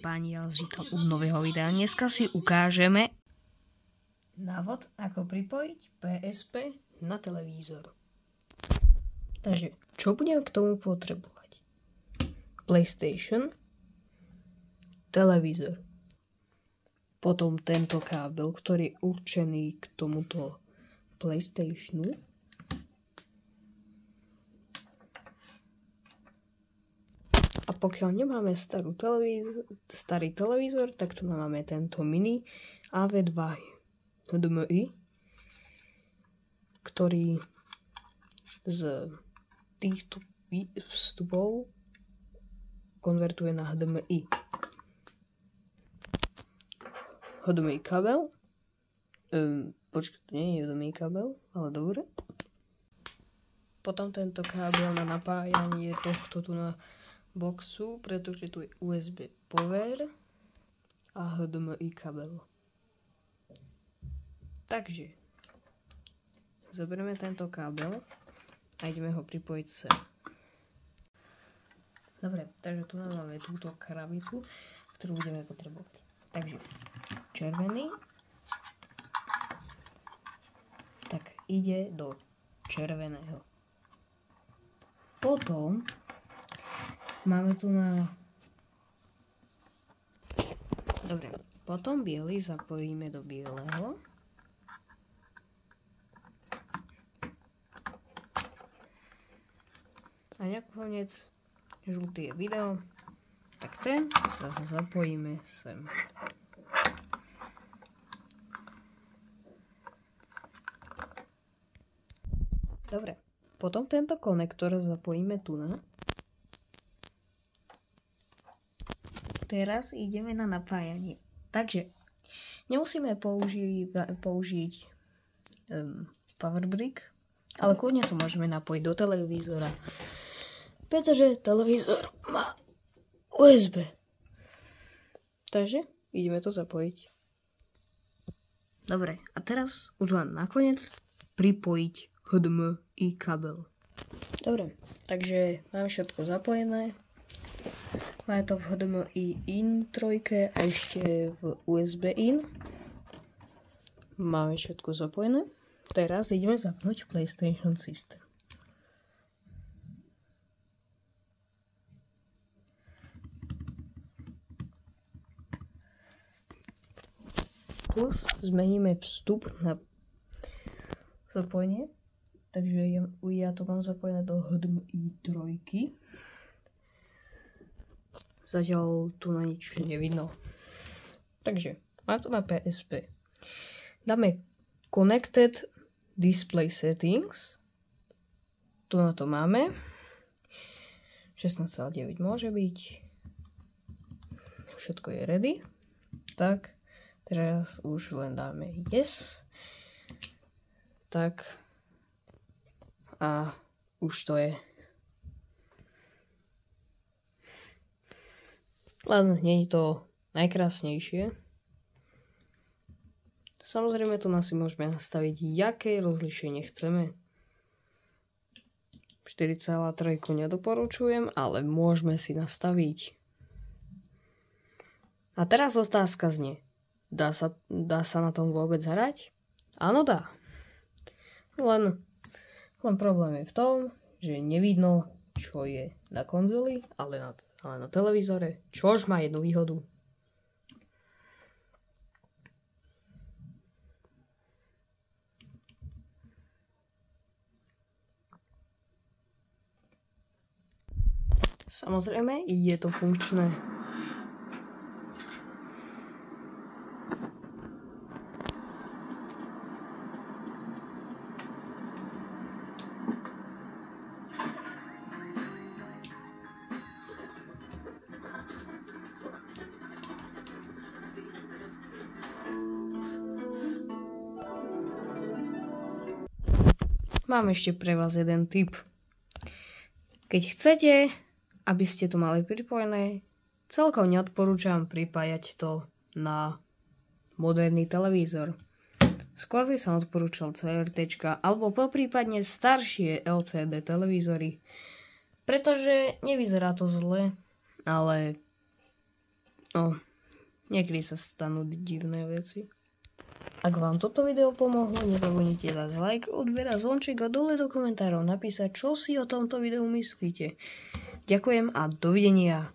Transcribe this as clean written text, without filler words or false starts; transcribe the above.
páni, ja vás vítam u nového videa. Dneska si ukážeme návod, ako pripojiť PSP na televízor. Takže, čo budeme k tomu potrebovať? PlayStation, televízor, potom tento kábel, ktorý je určený k tomuto PlayStationu, a pokiaľ nemáme starý televízor, tak tu máme tento mini AV2 HDMI, ktorý z týchto vstupov konvertuje na HDMI. HDMI kabel. Počkaj, to nie je HDMI kabel, ale dobre. Potom tento kábel na napájanie tohto tu na boxu, pretože tu je USB power a HDMI kabel. Takže zoberieme tento kábel a ideme ho pripojiť sem. Dobre, takže tu máme túto krabicu, ktorú budeme potrebovať. Takže červený tak ide do červeného. Potom máme tu na... Dobre, potom biely zapojíme do bieleho. A nakoniec žltý je video, tak ten zase zapojíme sem. Dobre, potom tento konektor zapojíme tu na. Teraz ideme na napájanie. Takže nemusíme použiť powerbrick, ale kľudne to môžeme napojiť do televízora, pretože televízor má USB. Takže ideme to zapojiť. Dobre, a teraz už len nakoniec pripojiť HDMI kabel. Dobre, takže máme všetko zapojené. Máme to v HDMI in 3 a ešte v USB in. Máme všetko zapojené. Teraz ideme zapnúť PlayStation systém. Plus zmeníme vstup na zapojenie. Takže ja to mám zapojené do HDMI 3. Zatiaľ tu na nič nevidno. Takže, máme to na PSP. Dáme Connected Display Settings. Tu na to máme. 16,9 môže byť. Všetko je ready. Tak, teraz už len dáme Yes. Tak. A už to je. Len nie je to najkrásnejšie. Samozrejme tu si môžeme nastaviť, aké rozlíšenie chceme. 4,3 nedoporučujem, ale môžeme si nastaviť. A teraz otázka znie. Dá sa na tom vôbec hrať? Áno, dá. Len problém je v tom, že nevidno, čo je na konzoli, ale na televízore, čož má jednu výhodu. Samozrejme, je to funkčné. Mám ešte pre vás jeden tip. Keď chcete, aby ste to mali pripojené, celkom neodporúčam pripájať to na moderný televízor. Skôr by som odporúčal CRT alebo poprípadne staršie LCD televízory, pretože nevyzerá to zle, ale No, niekedy sa stanú divné veci. Ak vám toto video pomohlo, nezabudnite dať like, odber a zvonček a dole do komentárov napísať, čo si o tomto videu myslíte. Ďakujem a dovidenia.